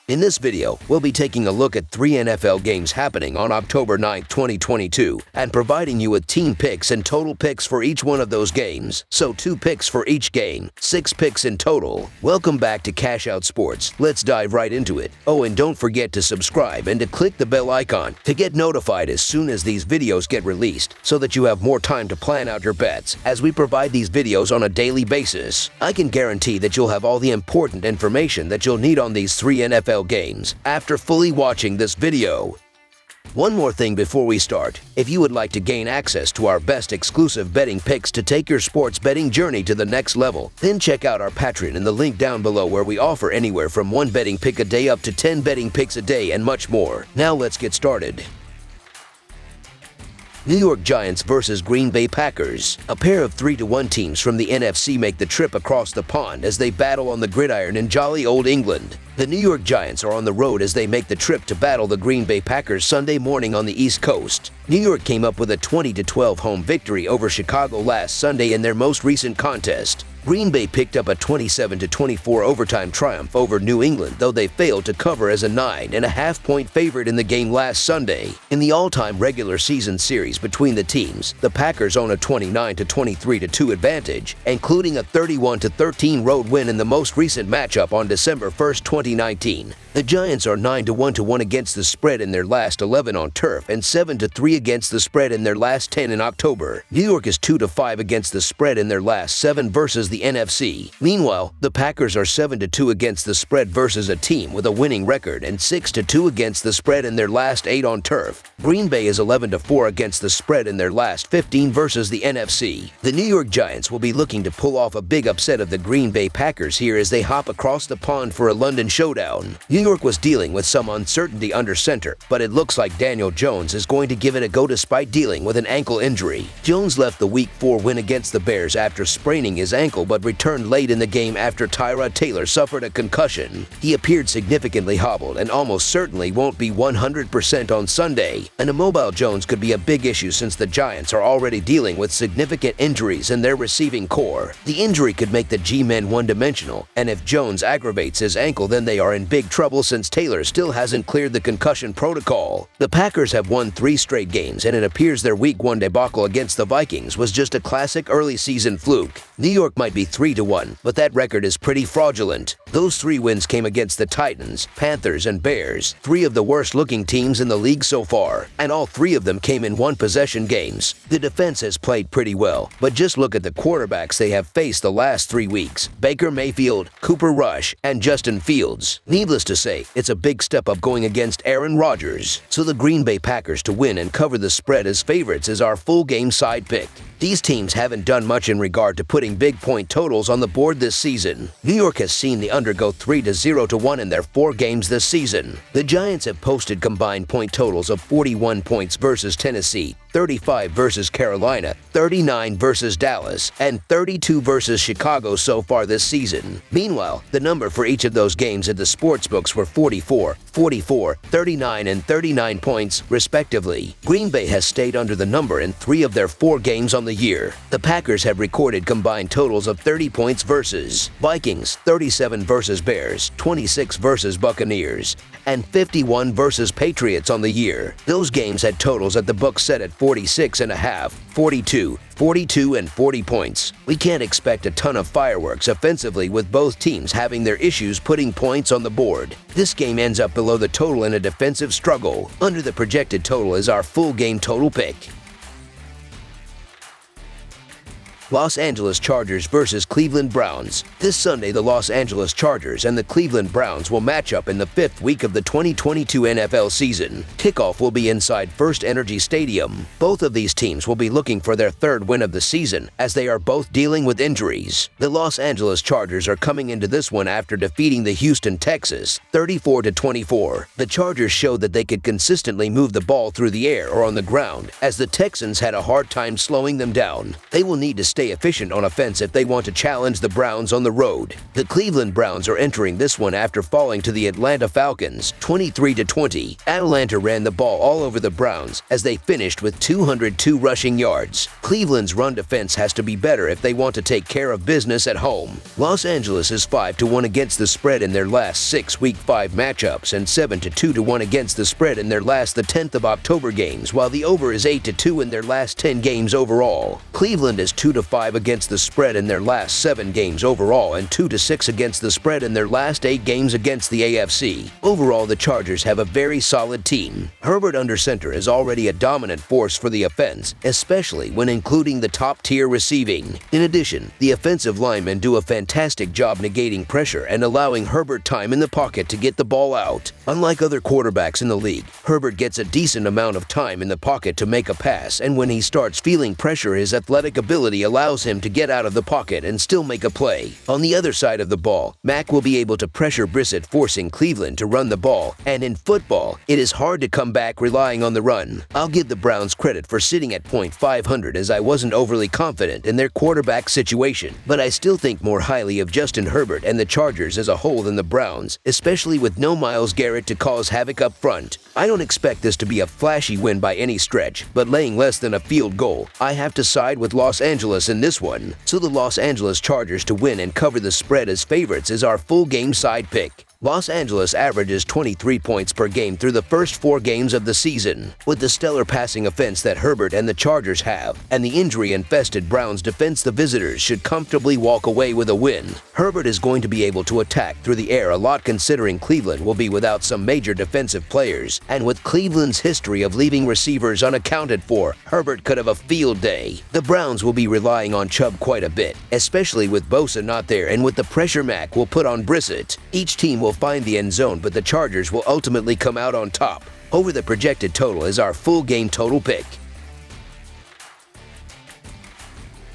In this video, we'll be taking a look at 3 NFL games happening on October 9, 2022, and providing you with team picks and total picks for each one of those games. So 2 picks for each game, 6 picks in total. Welcome back to Cash Out Sports. Let's dive right into it. Oh, and don't forget to subscribe and to click the bell icon to get notified as soon as these videos get released, so that you have more time to plan out your bets as we provide these videos on a daily basis. I can guarantee that you'll have all the important information that you'll need on these 3 NFL games after fully watching this video. One more thing before we start. If you would like to gain access to our best exclusive betting picks to take your sports betting journey to the next level, then check out our Patreon in the link down below, where we offer anywhere from 1 betting pick a day up to 10 betting picks a day and much more. Now let's get started. New York Giants versus Green Bay Packers. A pair of 3-1 teams from the NFC make the trip across the pond as they battle on the gridiron in jolly old England. The New York Giants are on the road as they make the trip to battle the Green Bay Packers Sunday morning on the East Coast. New York came up with a 20-12 home victory over Chicago last Sunday in their most recent contest. Green Bay picked up a 27-24 overtime triumph over New England, though they failed to cover as a 9.5-point favorite in the game last Sunday. In the all-time regular season series between the teams, the Packers own a 29-23-2 advantage, including a 31-13 road win in the most recent matchup on December 1, 2019. The Giants are 9-1 against the spread in their last 11 on turf and 7-3 against the spread in their last 10 in October. New York is 2-5 against the spread in their last 7 versus the NFC. Meanwhile, the Packers are 7-2 against the spread versus a team with a winning record and 6-2 against the spread in their last 8 on turf. Green Bay is 11-4 against the spread in their last 15 versus the NFC. The New York Giants will be looking to pull off a big upset of the Green Bay Packers here as they hop across the pond for a London showdown. New York was dealing with some uncertainty under center, but it looks like Daniel Jones is going to give it a go despite dealing with an ankle injury. Jones left the Week 4 win against the Bears after spraining his ankle, but returned late in the game after Tyrod Taylor suffered a concussion. He appeared significantly hobbled and almost certainly won't be 100% on Sunday. An immobile Jones could be a big issue since the Giants are already dealing with significant injuries in their receiving core. The injury could make the G-men one-dimensional, and if Jones aggravates his ankle, then they are in big trouble since Taylor still hasn't cleared the concussion protocol. The Packers have won 3 straight games, and it appears their Week 1 debacle against the Vikings was just a classic early season fluke. New York might be 3-1, but that record is pretty fraudulent. Those 3 wins came against the Titans, Panthers, and Bears, 3 of the worst-looking teams in the league so far, and all 3 of them came in one-possession games. The defense has played pretty well, but just look at the quarterbacks they have faced the last 3 weeks: Baker Mayfield, Cooper Rush, and Justin Fields. Needless to say, it's a big step up going against Aaron Rodgers. So the Green Bay Packers to win and cover the spread as favorites is our full game side pick. These teams haven't done much in regard to putting big point totals on the board this season. New York has seen the under go 3-0-1 in their 4 games this season. The Giants have posted combined point totals of 41 points versus Tennessee, 35 versus Carolina, 39 versus Dallas, and 32 versus Chicago so far this season. Meanwhile, the number for each of those games at the sportsbooks were 44, 44, 39, and 39 points, respectively. Green Bay has stayed under the number in 3 of their 4 games on the year. The Packers have recorded combined totals of 30 points versus Vikings, 37 versus Bears, 26 versus Buccaneers, and 51 versus Patriots on the year. Those games had totals at the books set at 46.5, 42, 42, and 40 points. We can't expect a ton of fireworks offensively with both teams having their issues putting points on the board. This game ends up below the total in a defensive struggle. Under the projected total is our full game total pick. Los Angeles Chargers versus Cleveland Browns. This Sunday, the Los Angeles Chargers and the Cleveland Browns will match up in the 5th week of the 2022 NFL season. Kickoff will be inside First Energy Stadium. Both of these teams will be looking for their 3rd win of the season, as they are both dealing with injuries. The Los Angeles Chargers are coming into this one after defeating the Houston Texans 34-24. The Chargers showed that they could consistently move the ball through the air or on the ground, as the Texans had a hard time slowing them down. They will need to stay efficient on offense if they want to challenge the Browns on the road. The Cleveland Browns are entering this one after falling to the Atlanta Falcons 23-20. Atlanta ran the ball all over the Browns as they finished with 202 rushing yards. Cleveland's run defense has to be better if they want to take care of business at home. Los Angeles is 5-1 against the spread in their last 6 Week 5 matchups and 7-2 against the spread in their last 10th of October games, while the over is 8-2 in their last 10 games overall. Cleveland is 2-5 against the spread in their last 7 games overall and 2-6 against the spread in their last 8 games against the AFC. Overall, the Chargers have a very solid team. Herbert under center is already a dominant force for the offense, especially when including the top-tier receiving. In addition, the offensive linemen do a fantastic job negating pressure and allowing Herbert time in the pocket to get the ball out. Unlike other quarterbacks in the league, Herbert gets a decent amount of time in the pocket to make a pass, and when he starts feeling pressure, his athletic ability allows him to get out of the pocket and still make a play. On the other side of the ball, Mac will be able to pressure Brissett, forcing Cleveland to run the ball, and in football, it is hard to come back relying on the run. I'll give the Browns credit for sitting at .500 as I wasn't overly confident in their quarterback situation, but I still think more highly of Justin Herbert and the Chargers as a whole than the Browns, especially with no Myles Garrett to cause havoc up front. I don't expect this to be a flashy win by any stretch, but laying less than a field goal, I have to side with Los Angeles in this one. So the Los Angeles Chargers to win and cover the spread as favorites is our full game side pick. Los Angeles averages 23 points per game through the first 4 games of the season. With the stellar passing offense that Herbert and the Chargers have, and the injury-infested Browns defense, the visitors should comfortably walk away with a win. Herbert is going to be able to attack through the air a lot considering Cleveland will be without some major defensive players, and with Cleveland's history of leaving receivers unaccounted for, Herbert could have a field day. The Browns will be relying on Chubb quite a bit, especially with Bosa not there and with the pressure Mac will put on Brissett. Each team will find the end zone, but the Chargers will ultimately come out on top. Over the projected total is our full game total pick.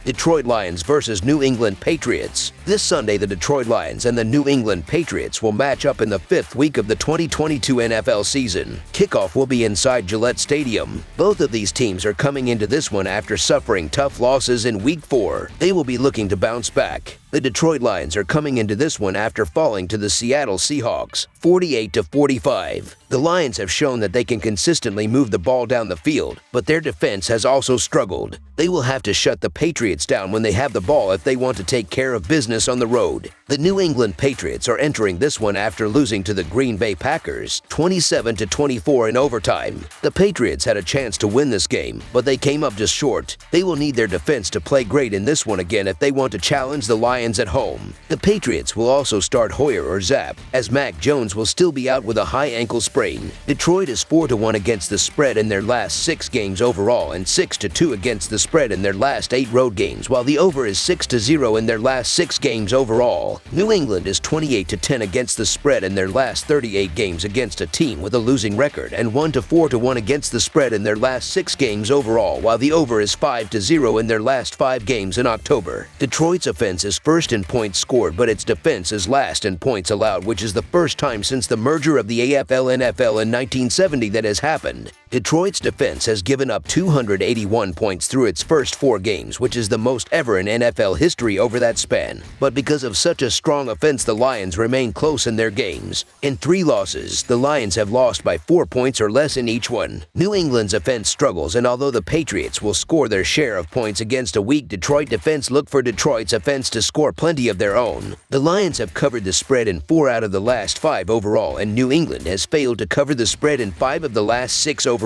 Detroit Lions versus New England Patriots. This Sunday, the Detroit Lions and the New England Patriots will match up in the 5th week of the 2022 NFL season. Kickoff will be inside Gillette Stadium. Both of these teams are coming into this one after suffering tough losses in Week 4. They will be looking to bounce back. The Detroit Lions are coming into this one after falling to the Seattle Seahawks 48-45. The Lions have shown that they can consistently move the ball down the field, but their defense has also struggled. They will have to shut the Patriots down when they have the ball if they want to take care of business on the road. The New England Patriots are entering this one after losing to the Green Bay Packers 27-24 in overtime. The Patriots had a chance to win this game, but they came up just short. They will need their defense to play great in this one again if they want to challenge the Lions at home. The Patriots will also start Hoyer or Zapp, as Mac Jones will still be out with a high ankle sprain. Detroit is 4-1 against the spread in their last 6 games overall and 6-2 against the spread in their last 8 road games, while the over is 6-0 in their last 6 games overall. New England is 28-10 against the spread in their last 38 games against a team with a losing record and 1-4-1 against the spread in their last 6 games overall, while the over is 5-0 in their last 5 games in October. Detroit's offense is first in points scored, but its defense is last in points allowed, which is the first time since the merger of the AFL-NFL in 1970 that has happened. Detroit's defense has given up 281 points through its first 4 games, which is the most ever in NFL history over that span. But because of such a strong offense, the Lions remain close in their games. In 3 losses, the Lions have lost by 4 points or less in each one. New England's offense struggles, and although the Patriots will score their share of points against a weak Detroit defense, look for Detroit's offense to score plenty of their own. The Lions have covered the spread in 4 out of the last 5 overall, and New England has failed to cover the spread in 5 of the last 6 overall.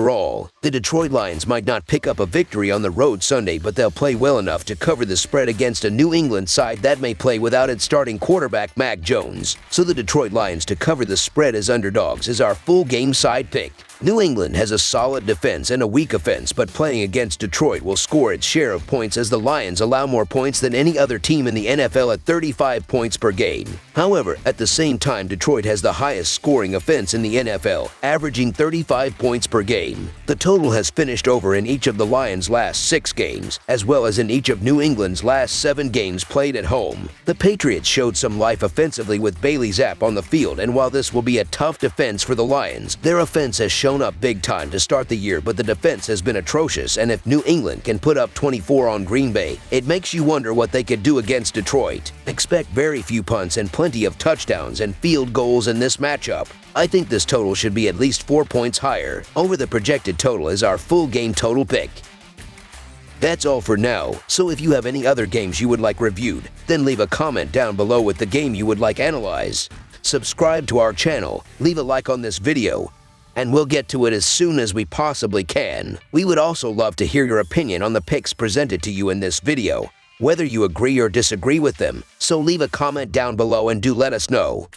The Detroit Lions might not pick up a victory on the road Sunday, but they'll play well enough to cover the spread against a New England side that may play without its starting quarterback Mac Jones. So the Detroit Lions to cover the spread as underdogs is our full game side pick. New England has a solid defense and a weak offense, but playing against Detroit will score its share of points as the Lions allow more points than any other team in the NFL at 35 points per game. However, at the same time, Detroit has the highest scoring offense in the NFL, averaging 35 points per game. The total has finished over in each of the Lions' last 6 games, as well as in each of New England's last 7 games played at home. The Patriots showed some life offensively with Bailey Zapp on the field, and while this will be a tough defense for the Lions, their offense has shown shown up big time to start the year, but the defense has been atrocious, and if New England can put up 24 on Green Bay, it makes you wonder what they could do against Detroit. Expect very few punts and plenty of touchdowns and field goals in this matchup. I think this total should be at least 4 points higher. Over the projected total is our full game total pick. That's all for now, so if you have any other games you would like reviewed, then leave a comment down below with the game you would like analyzed. Subscribe to our channel, leave a like on this video, and we'll get to it as soon as we possibly can. We would also love to hear your opinion on the picks presented to you in this video, whether you agree or disagree with them, so leave a comment down below and do let us know.